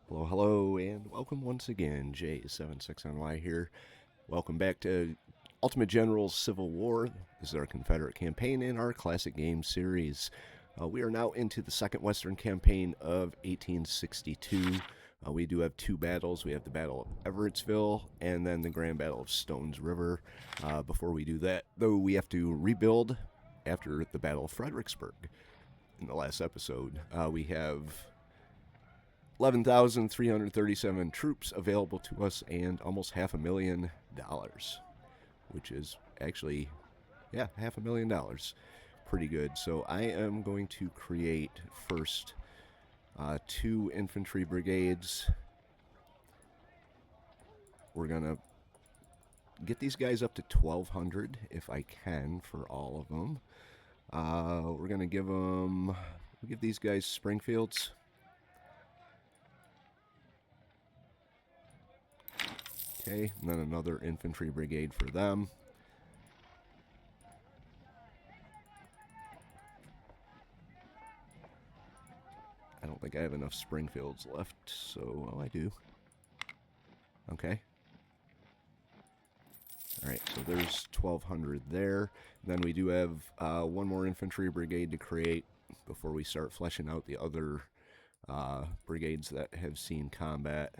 Hello, hello, and welcome once again. J76NY here. Welcome back to Ultimate General's Civil War. This is our Confederate campaign in our classic game series. We are now into the Second Western Campaign of 1862. We do have two battles. We have the Battle of Everettville and then the Grand Battle of Stones River. Before we do that, though, we have to rebuild after the Battle of Fredericksburg. In the last episode, we have 11,337 troops available to us and almost $500,000, which is actually, $500,000. Pretty good. So I am going to create first two infantry brigades. We're going to get these guys up to 1,200 if I can for all of them. We're going to give these guys Springfields. Okay, and then another infantry brigade for them. I don't think I have enough Springfields left, so I do. Okay. Alright, so there's 1,200 there. And then we do have one more infantry brigade to create before we start fleshing out the other brigades that have seen combat.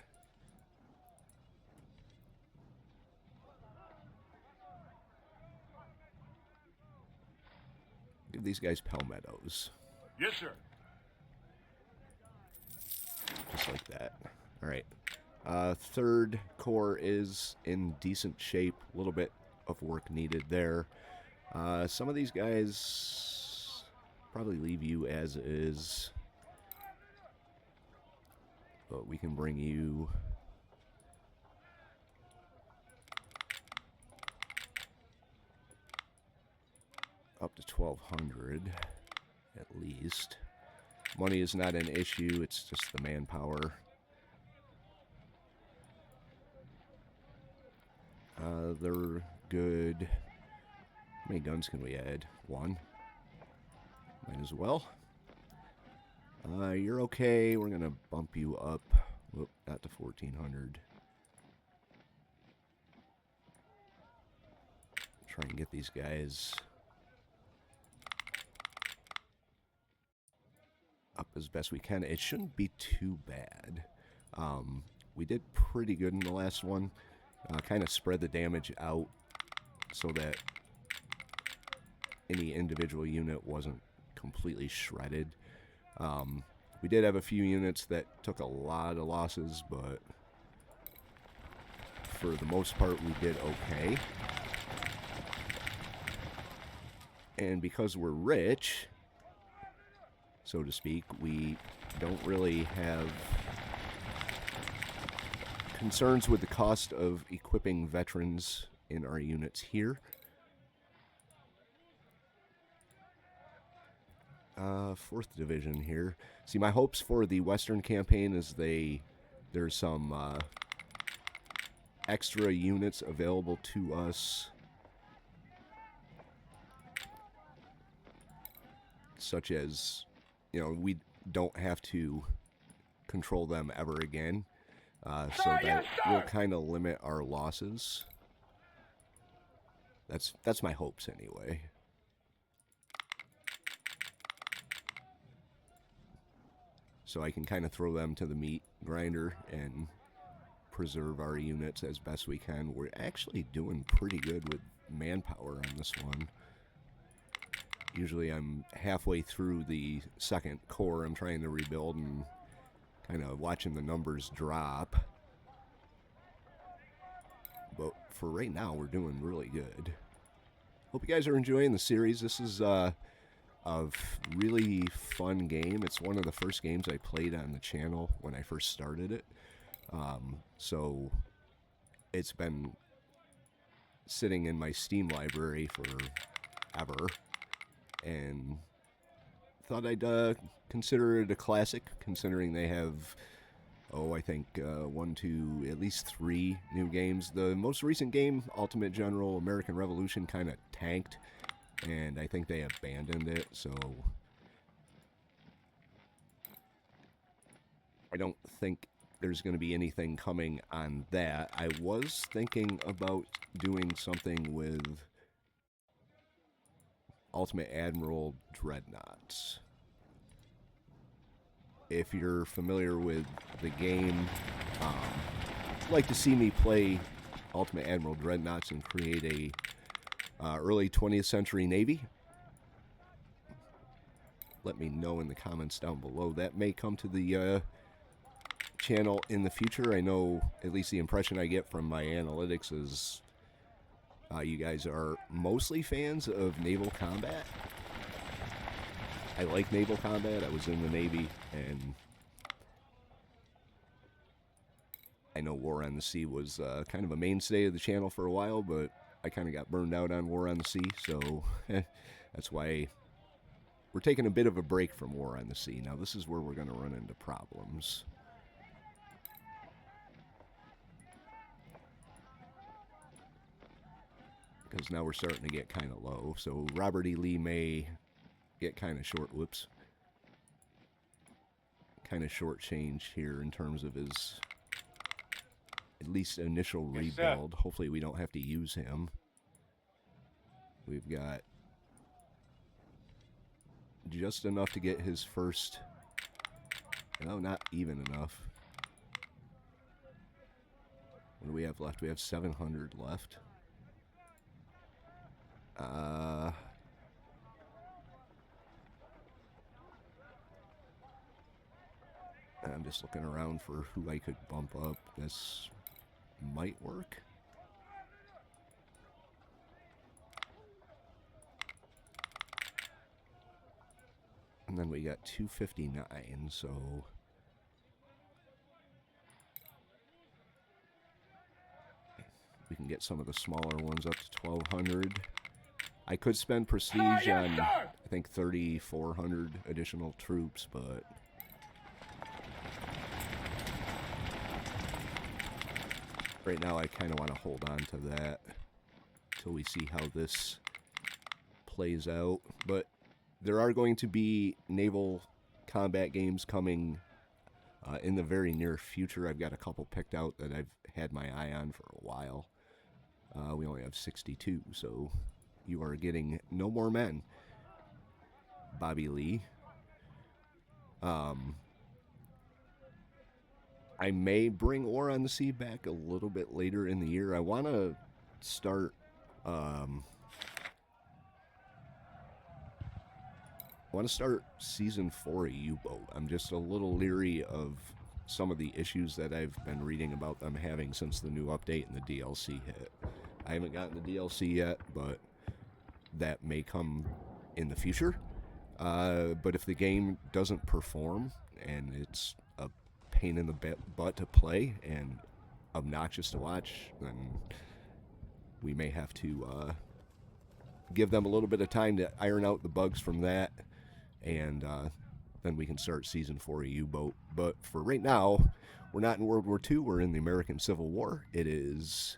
Give these guys palmettos. Yes, sir. Just like that. Alright. Third Corps is in decent shape. A little bit of work needed there. Some of these guys probably leave you as is. But we can bring you up to 1,200 at least. Money is not an issue, it's just the manpower. They're good. How many guns can we add? One. Might as well. You're okay. We're going to bump you up. Whoop, not to 1,400. Try and get these guys up as best we can. It shouldn't be too bad. We did pretty good in the last one. Kind of spread the damage out so that any individual unit wasn't completely shredded. We did have a few units that took a lot of losses, but for the most part we did okay. And because we're rich, so to speak, we don't really have concerns with the cost of equipping veterans in our units here. Fourth Division here. See, my hopes for the Western campaign is there's some extra units available to us, such as, we don't have to control them ever again. So that will kind of limit our losses. That's my hopes anyway. So I can kind of throw them to the meat grinder and preserve our units as best we can. We're actually doing pretty good with manpower on this one. Usually I'm halfway through the second corps I'm trying to rebuild and kind of watching the numbers drop. But for right now, we're doing really good. Hope you guys are enjoying the series. This is a really fun game. It's one of the first games I played on the channel when I first started it. So it's been sitting in my Steam library forever. And thought I'd consider it a classic, considering they have, I think 1, 2, at least 3 new games. The most recent game, Ultimate General American Revolution, kind of tanked, and I think they abandoned it, so I don't think there's going to be anything coming on that. I was thinking about doing something with Ultimate Admiral Dreadnoughts. If you're familiar with the game, like to see me play Ultimate Admiral Dreadnoughts and create a early 20th century Navy, let me know in the comments down below. That may come to the channel in the future. I know, at least the impression I get from my analytics is you guys are mostly fans of naval combat. I like naval combat. I was in the Navy, and I know War on the Sea was kind of a mainstay of the channel for a while, but I kind of got burned out on War on the Sea, so that's why we're taking a bit of a break from War on the Sea. Now, this is where we're going to run into problems. Because now we're starting to get kind of low, so Robert E. Lee may get kind of short, kind of short change here in terms of his at least initial rebuild. Hopefully we don't have to use him. We've got just enough to get his first, no, not even enough. What do we have left? We have 700 left. I'm just looking around for who I could bump up. This might work. And then we got 259, so we can get some of the smaller ones up to 1,200. I could spend prestige on, I think, 3,400 additional troops, but right now I kind of want to hold on to that until we see how this plays out. But there are going to be naval combat games coming in the very near future. I've got a couple picked out that I've had my eye on for a while. We only have 62, so you are getting no more men, Bobby Lee. I may bring War on the Sea back a little bit later in the year. I want to start season 4 of U-Boat. I'm just a little leery of some of the issues that I've been reading about them having since the new update and the DLC hit. I haven't gotten the DLC yet, but that may come in the future. But if the game doesn't perform and it's a pain in the butt to play and obnoxious to watch, then we may have to give them a little bit of time to iron out the bugs from that, and then we can start season 4 of U-Boat. But for right now, we're not in World War II, we're in the American Civil War. It is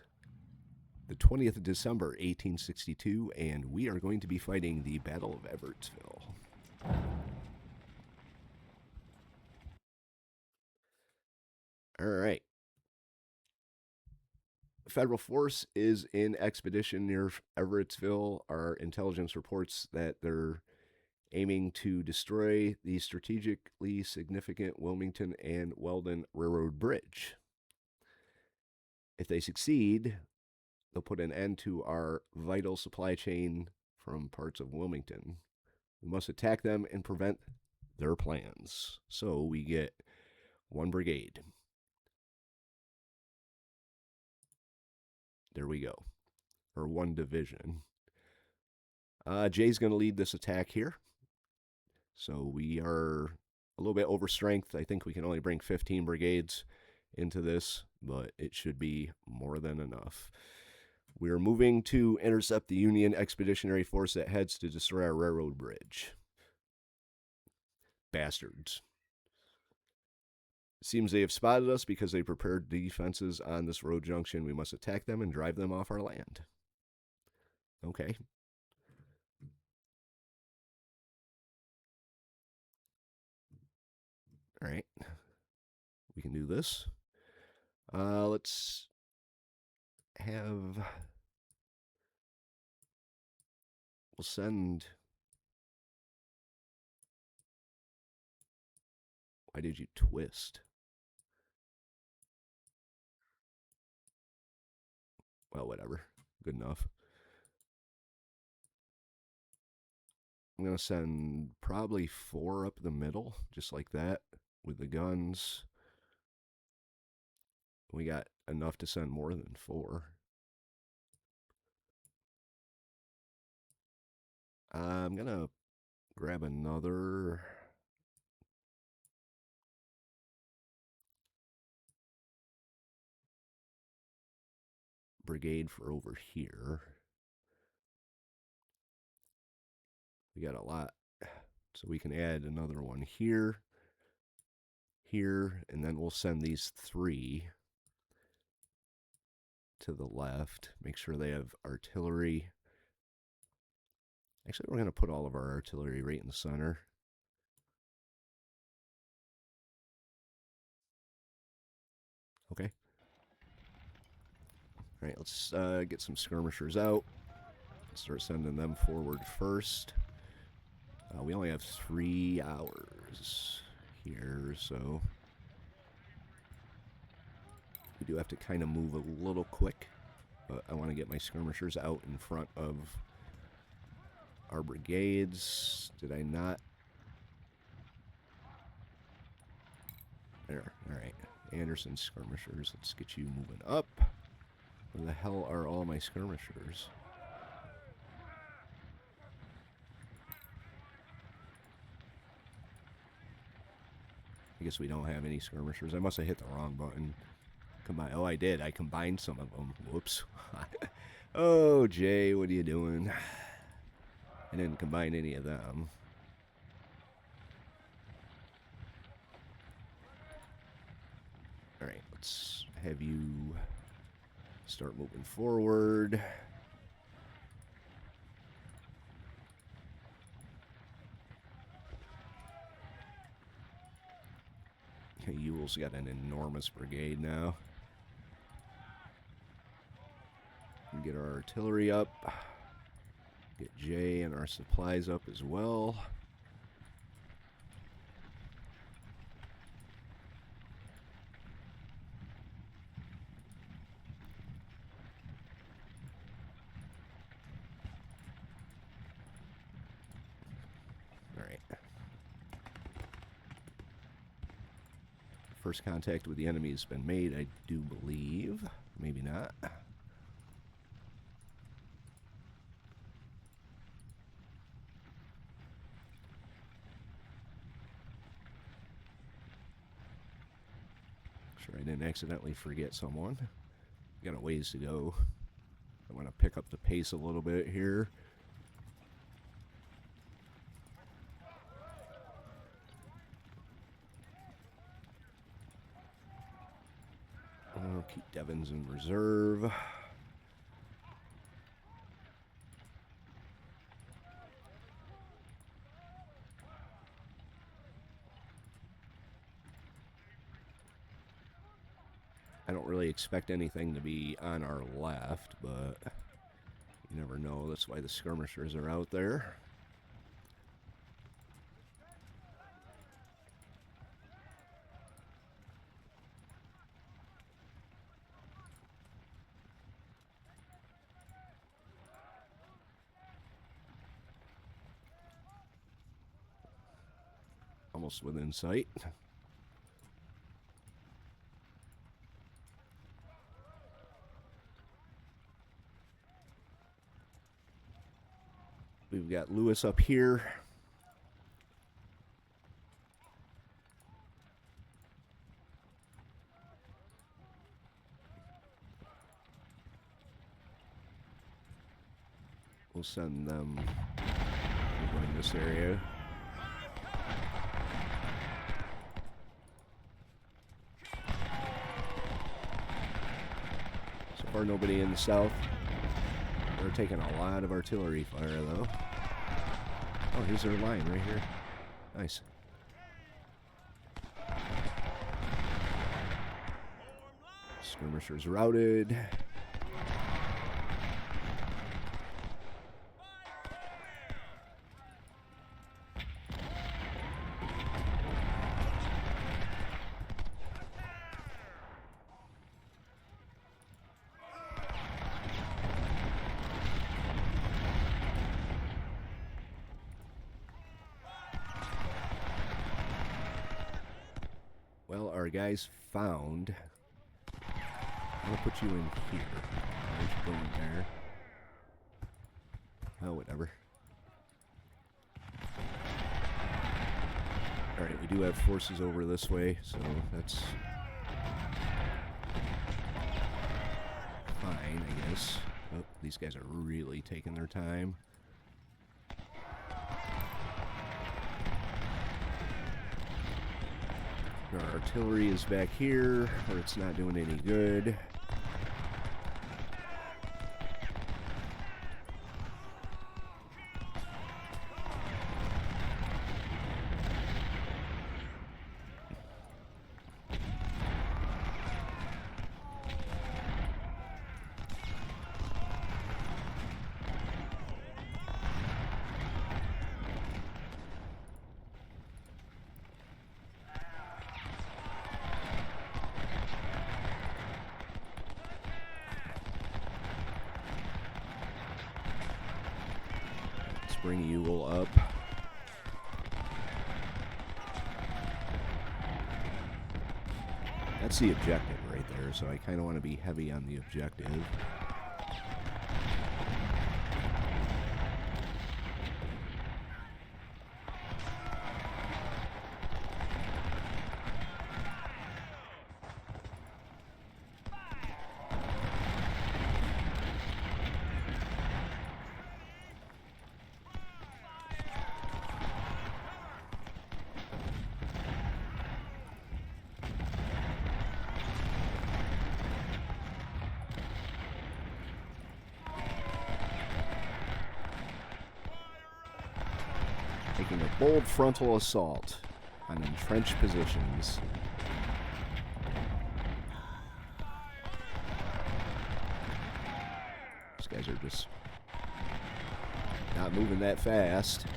the 20th of December, 1862, and we are going to be fighting the Battle of Everettville. All right. Federal force is in expedition near Everettville. Our intelligence reports that they're aiming to destroy the strategically significant Wilmington and Weldon Railroad Bridge. If they succeed, they'll put an end to our vital supply chain from parts of Wilmington. We must attack them and prevent their plans. So we get 1 brigade. There we go. Or 1 division. Jay's going to lead this attack here. So we are a little bit over strength. I think we can only bring 15 brigades into this, but it should be more than enough. We are moving to intercept the Union Expeditionary Force that heads to destroy our railroad bridge. Bastards. It seems they have spotted us because they prepared defenses on this road junction. We must attack them and drive them off our land. Okay. All right. We can do this. Let's have... We'll send... Why did you twist? Well, whatever. Good enough. I'm going to send probably 4 up the middle, just like that, with the guns. We got enough to send more than 4. I'm going to grab another... brigade for over here. We got a lot, so we can add another one here, here, and then we'll send these 3 to the left. Make sure they have artillery. Actually, we're going to put all of our artillery right in the center. Okay. All right, let's get some skirmishers out. Start sending them forward first. We only have 3 hours here, so we do have to kind of move a little quick. But I want to get my skirmishers out in front of our brigades. Did I not? There. All right. Anderson skirmishers. Let's get you moving up. Where the hell are all my skirmishers? I guess we don't have any skirmishers. I must have hit the wrong button. Combine. Oh, I did. I combined some of them. Whoops. Oh, Jay, what are you doing? I didn't combine any of them. All right, let's have you start moving forward. Okay, Ewell's got an enormous brigade now. Get our artillery up. Get Jay and our supplies up as well. All right. First contact with the enemy has been made, I do believe. Maybe not. Sure I didn't accidentally forget someone. Got a ways to go. I want to pick up the pace a little bit here. I'll keep Devons in reserve. I don't really expect anything to be on our left, but you never know. That's why the skirmishers are out there. Almost within sight. We've got Lewis up here. We'll send them over in this area. So far, nobody in the south. They're taking a lot of artillery fire, though. Oh, here's their line right here. Nice. Skirmishers routed. Well, our guys found. I'm gonna put you in here. Why don't you go in there? Oh, whatever. Alright, we do have forces over this way, so that's fine, I guess. Oh, these guys are really taking their time. Our artillery is back here, or it's not doing any good. Bring Ewell up. That's the objective right there, so I kind of want to be heavy on the objective. Taking a bold frontal assault on entrenched positions. These guys are just not moving that fast.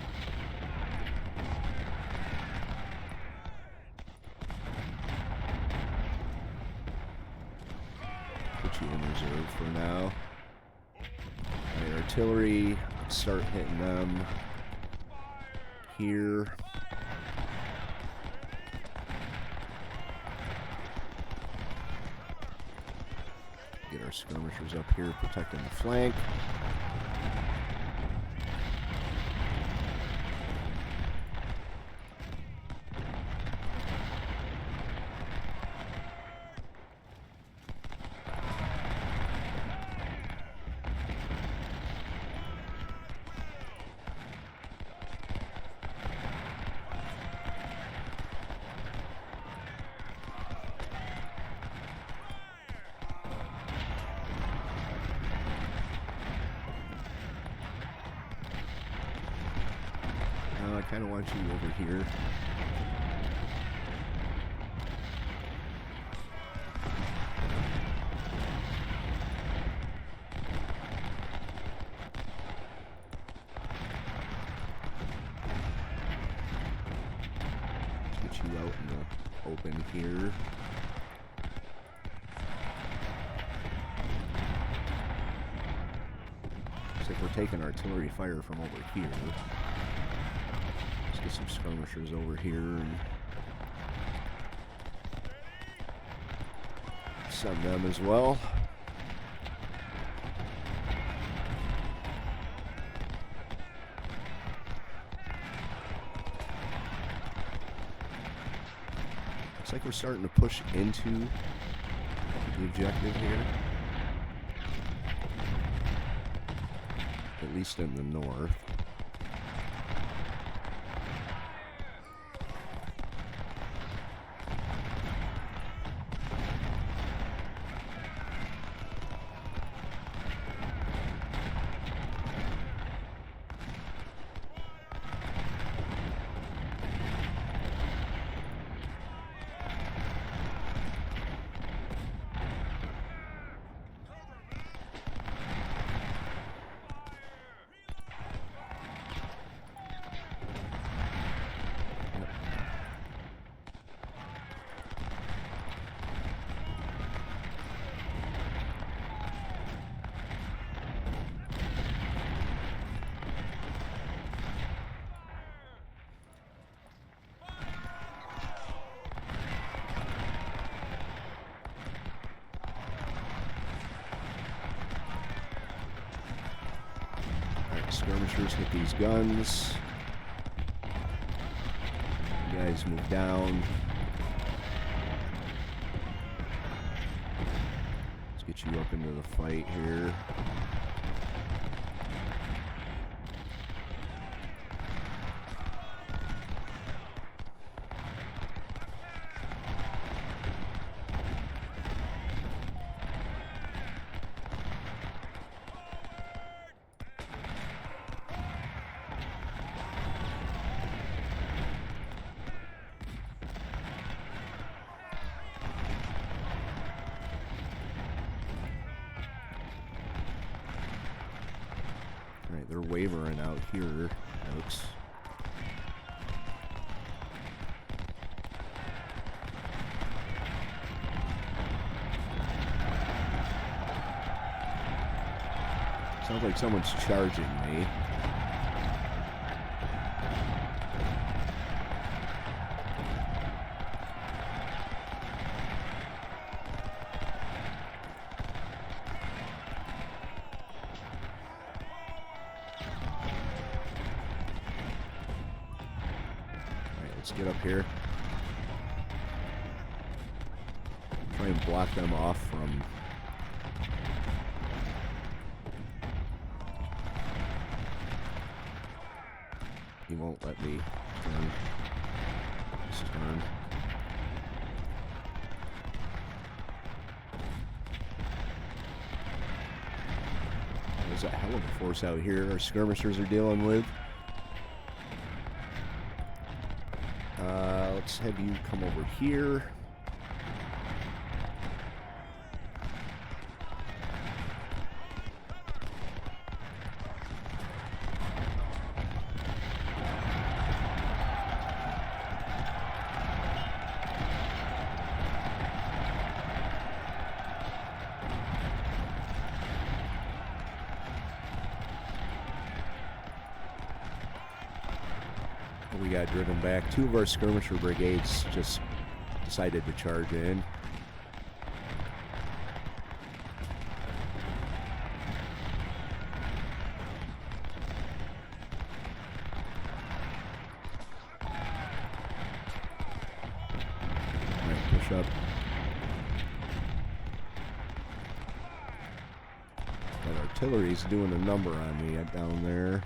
Put you in reserve for now. The artillery, start hitting them. Here. Get our skirmishers up here protecting the flank. I kind of want you over here. Get you out in the open here. Looks like we're taking artillery fire from over here. Get some skirmishers over here and send them as well. Looks like we're starting to push into the objective here, at least in the north. Skirmishers hit these guns. You guys move down. Let's get you up into the fight here. Alright, they're wavering out here, folks. Sounds like someone's charging me. Let's get up here. Try and block them off from... He won't let me turn. This turn. There's a hell of a force out here our skirmishers are dealing with. Let's have you come over here. We got driven back. Two of our skirmisher brigades just decided to charge in. All right, push up. That artillery's doing a number on me down there.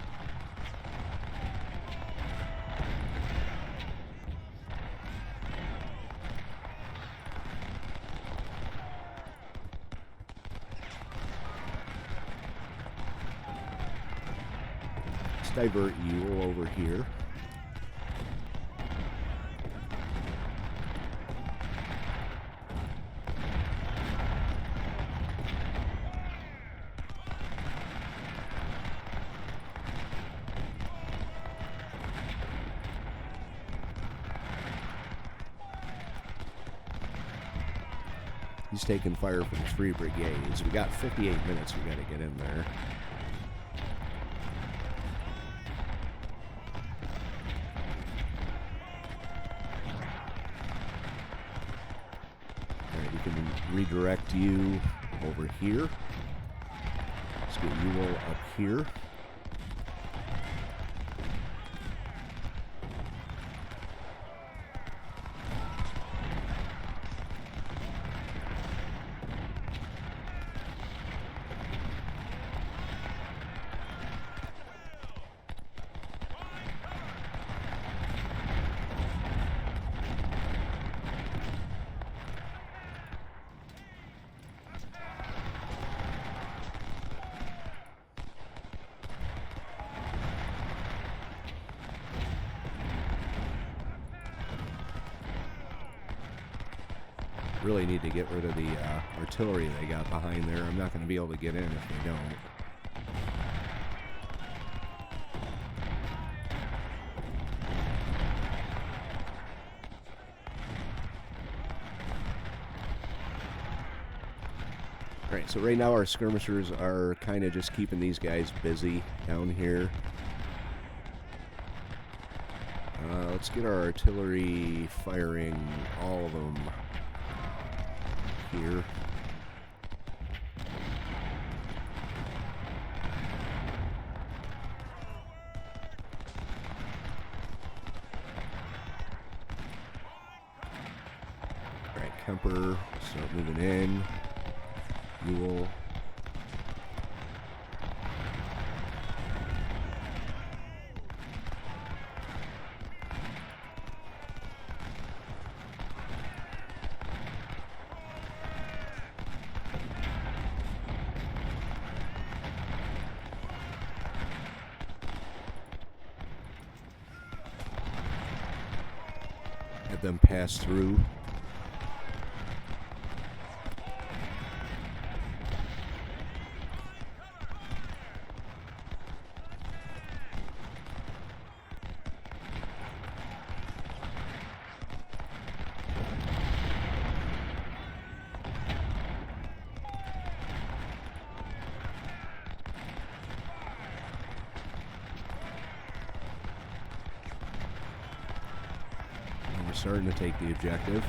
Divert you over here. He's taking fire from 3 brigades. We got 58 minutes we got to get in there. Redirect you over here. Let's get you all up here. Really need to get rid of the artillery they got behind there. I'm not going to be able to get in if they don't. Alright, so right now our skirmishers are kind of just keeping these guys busy down here. Let's get our artillery firing all of them here. camper. Start moving in. Mule. Have them pass through. We're starting to take the objective.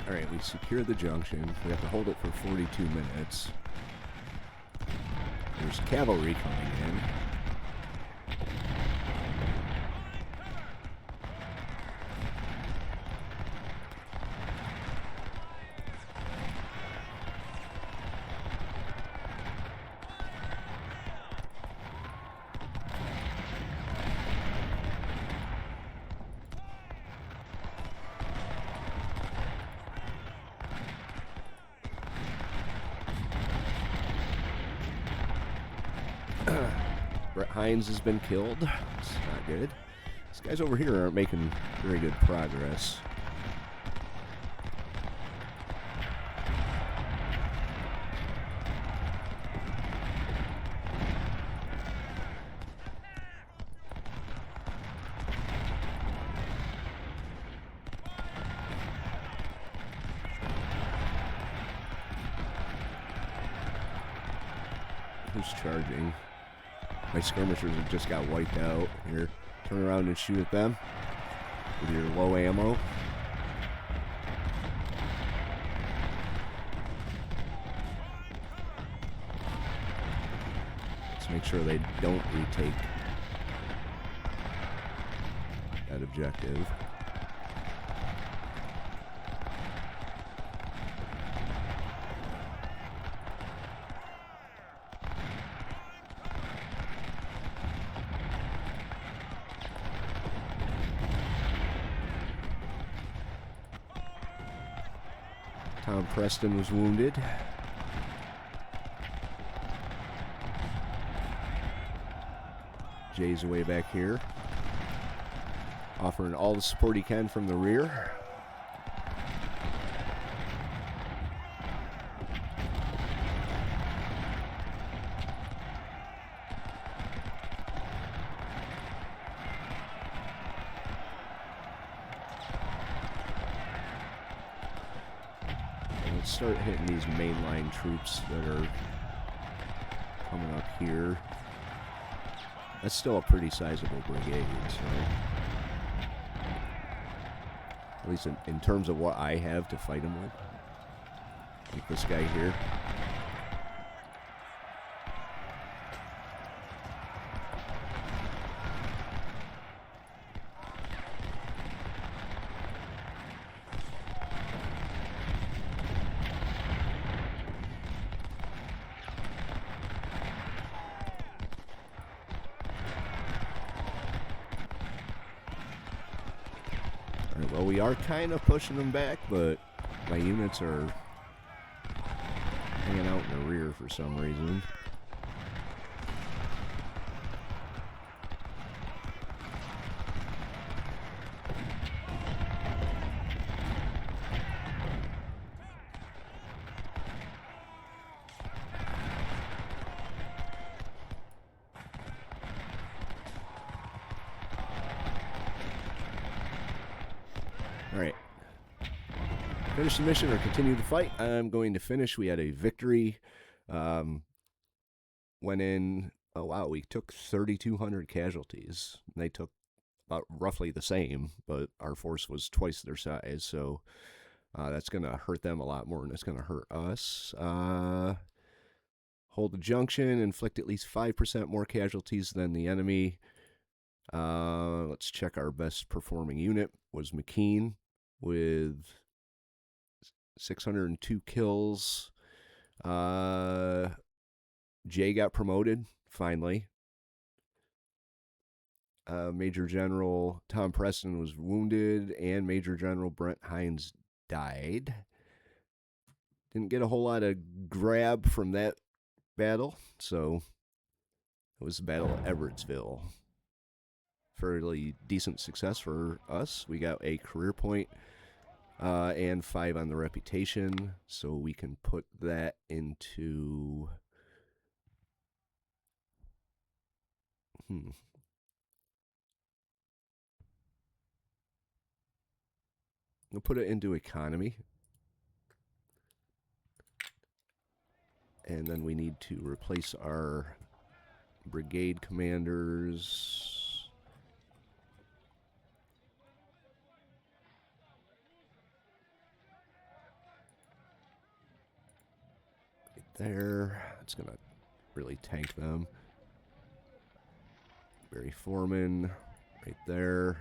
Alright, we secured the junction. We have to hold it for 42 minutes. There's cavalry coming in. Brett Hines has been killed. It's not good. These guys over here aren't making very good progress. Who's charging? My skirmishers have just got wiped out. Here, turn around and shoot at them with your low ammo. Let's make sure they don't retake that objective. Tom Preston was wounded. Jay's way back here, offering all the support he can from the rear. Let's start hitting these mainline troops that are coming up here. That's still a pretty sizable brigade, so at least in terms of what I have to fight them with. Like this guy here. Alright, well, we are kind of pushing them back, but my units are hanging out in the rear for some reason. Alright. Finish the mission or continue the fight. I'm going to finish. We had a victory. Went in. Oh, wow. We took 3,200 casualties. They took about roughly the same, but our force was twice their size. So that's going to hurt them a lot more than it's going to hurt us. Hold the junction. Inflict at least 5% more casualties than the enemy. Let's check our best performing unit was McKean with 602 kills. Jay got promoted, finally. Major General Tom Preston was wounded, and Major General Brent Hines died. Didn't get a whole lot of grab from that battle, so it was the Battle of Everettville. Fairly decent success for us. We got a career point and 5 on the reputation, so we can put that into... We'll put it into economy. And then we need to replace our brigade commanders. Right there. It's going to really tank them. Barry Foreman, right there.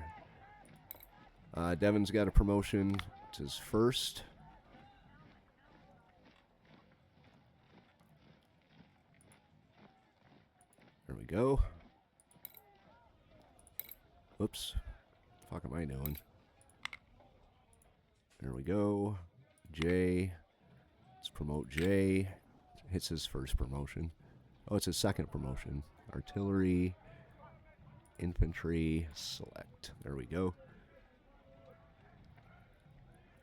Devin's got a promotion. It's his first. There we go. Whoops. What the fuck am I doing? There we go. Jay. Let's promote Jay. Hits his first promotion. Oh, it's his second promotion. Artillery. Infantry. Select. There we go.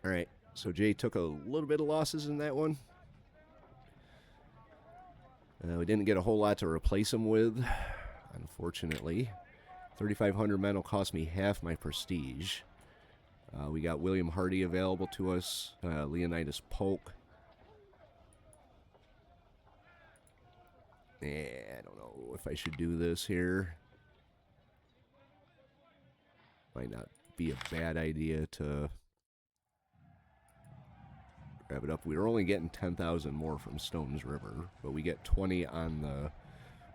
Alright. So Jay took a little bit of losses in that one. We didn't get a whole lot to replace him with, unfortunately. 3,500 men will cost me half my prestige. We got William Hardy available to us, Leonidas Polk. I don't know if I should do this here. Might not be a bad idea to grab it up. We were only getting 10,000 more from Stones River, but we get 20 on the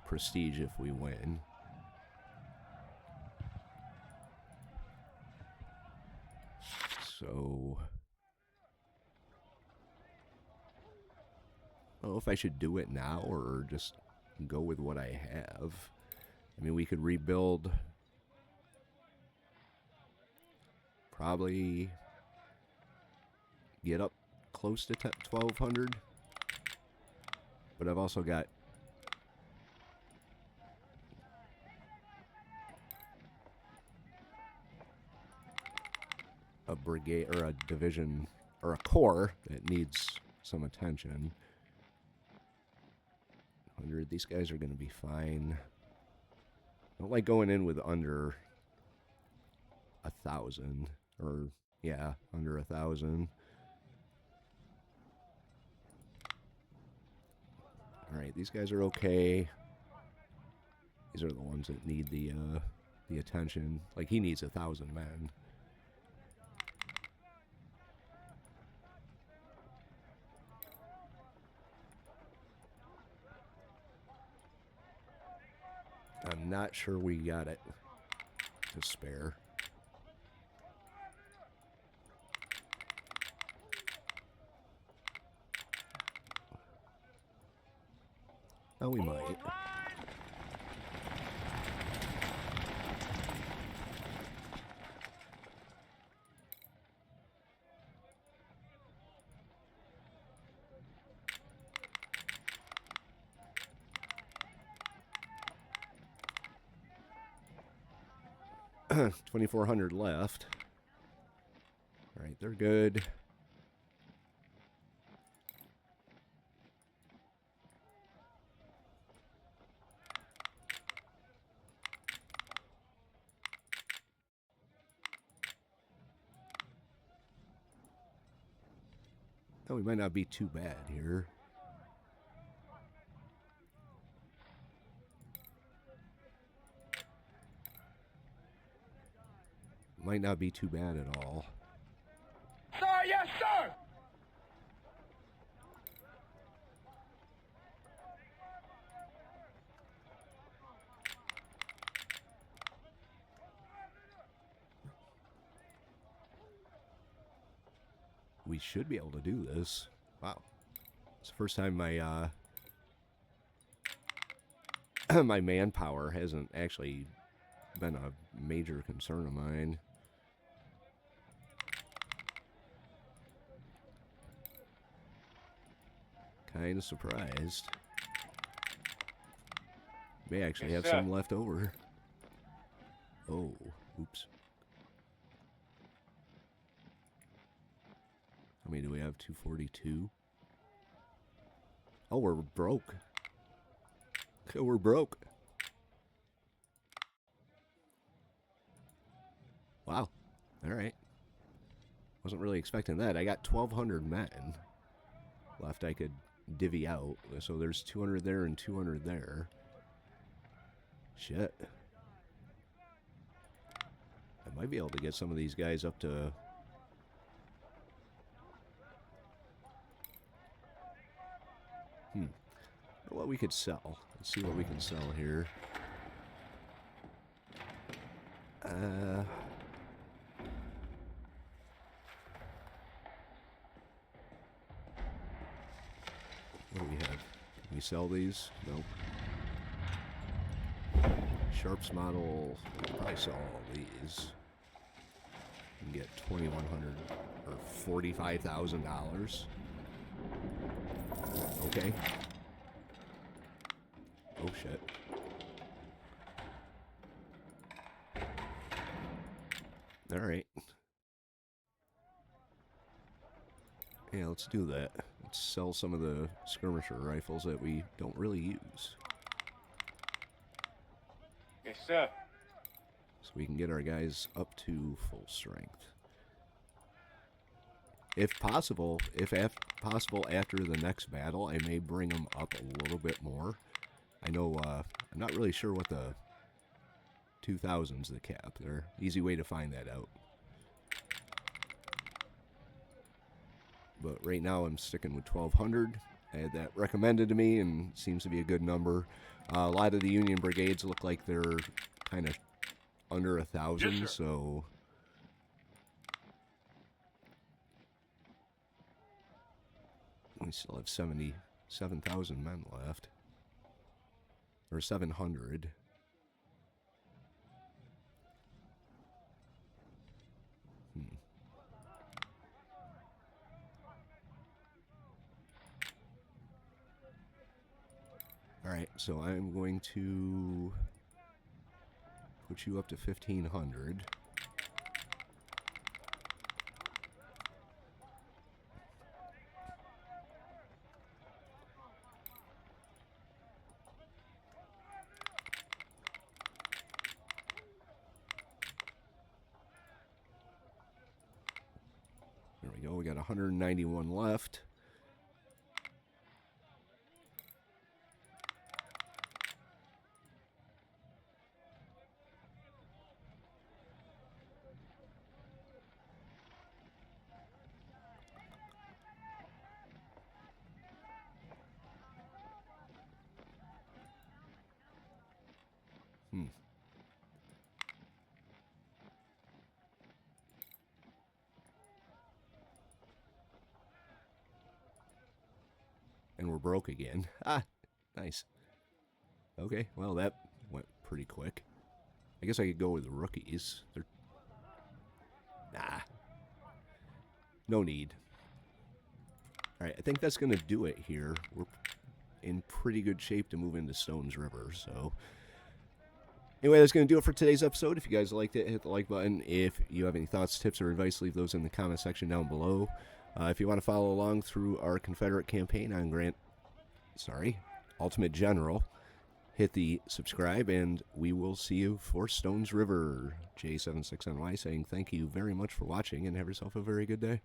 prestige if we win. So, I don't know if I should do it now or just go with what I have. I mean, we could rebuild probably get up close to 1,200, but I've also got a brigade or a division or a corps that needs some attention. 100. These guys are going to be fine. I don't like going in with under 1,000, or yeah, under 1,000. All right, these guys are okay. These are the ones that need the attention. Like, he needs 1,000 men. I'm not sure we got it to spare. Oh, we might. $2,400 left. All right, they're good. Oh, we might not be too bad here. Might not be too bad at all. Sir, yes, sir! we should be able to do this. Wow. It's the first time my my manpower hasn't actually been a major concern of mine. Kind of surprised. May actually have some left over. Oh, oops. How many do we have? 242. Oh, we're broke. We're broke. Wow. All right. Wasn't really expecting that. I got 1,200 men left I could divvy out. So there's 200 there and 200 there. Shit. I might be able to get some of these guys up to... What we could sell. Let's see what we can sell here. What do we have? Can we sell these? Nope. Sharps model. We'll probably sell all these. And get $2,100 or $45,000. Okay. Oh shit. Alright. Yeah, let's do that. Let's sell some of the skirmisher rifles that we don't really use. Yes, sir. So we can get our guys up to full strength. If possible, possible after the next battle, I may bring them up a little bit more. I know, I'm not really sure what the 2000's the cap. They're easy way to find that out. But right now I'm sticking with 1,200. I had that recommended to me and seems to be a good number. A lot of the Union brigades look like they're kind of under 1,000, yes, so... We still have 77,000 men left. Or 700. Alright, so I'm going to put you up to 1,500. There we go, we got 191 left. And we're broke again. Ah, nice. Okay, well, that went pretty quick. I guess I could go with the rookies. They're... Nah. No need. Alright, I think that's going to do it here. We're in pretty good shape to move into Stones River, so... Anyway, that's going to do it for today's episode. If you guys liked it, hit the like button. If you have any thoughts, tips, or advice, leave those in the comment section down below. If you want to follow along through our Confederate campaign on Ultimate General, hit the subscribe, and we will see you for Stones River. J76NY saying thank you very much for watching, and have yourself a very good day.